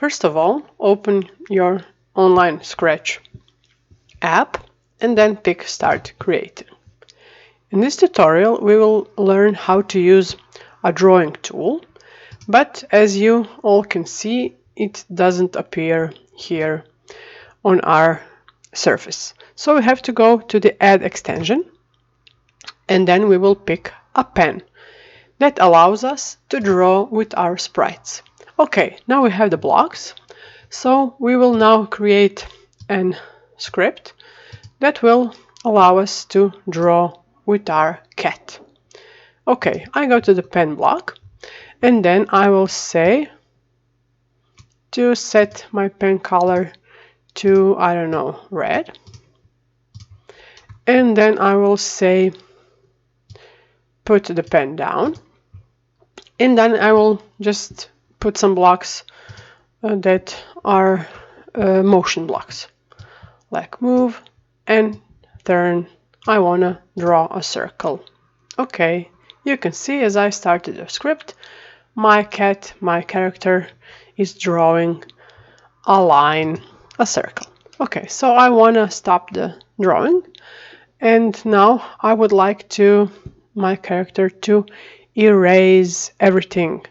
First of all, open your online Scratch app and then pick Start Creating. In this tutorial, we will learn how to use a drawing tool, but as you all can see, it doesn't appear here on our surface. So we have to go to the Add extension, and then we will pick a pen that allows us to draw with our sprites. Okay, now we have the blocks, so we will now create an script that will allow us to draw with our cat. Okay, I go to the pen block, and then I will say to set my pen color to, I don't know, red. And then I will say put the pen down. And then I will just put some blocks that are motion blocks, like move and turn. I want to draw a circle. Okay, you can see as I started the script, my cat, my character, is drawing a line, a circle. Okay, so I want to stop the drawing, and now I would like my character to erase everything.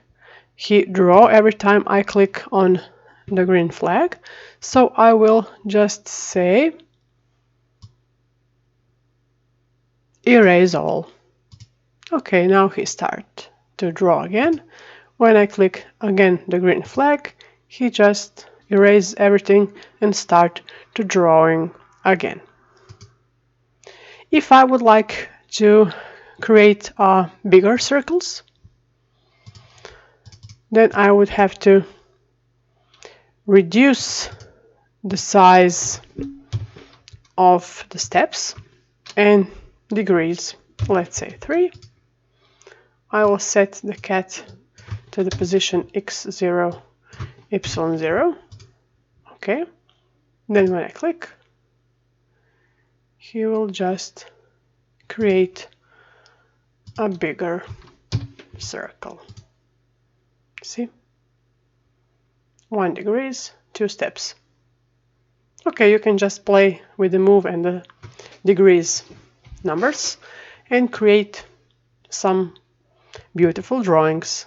He draw every time I click on the green flag, so I will just say erase all. Okay, now he start to draw again. When I click again the green flag, he just erase everything and start to drawing again. If I would like to create bigger circles, then I would have to reduce the size of the steps and degrees. Let's say 3. I will set the cat to the position x0, y0. Okay. Then when I click, he will just create a bigger circle. See? 1 degree, 2 steps. Okay, you can just play with the move and the degrees numbers and create some beautiful drawings.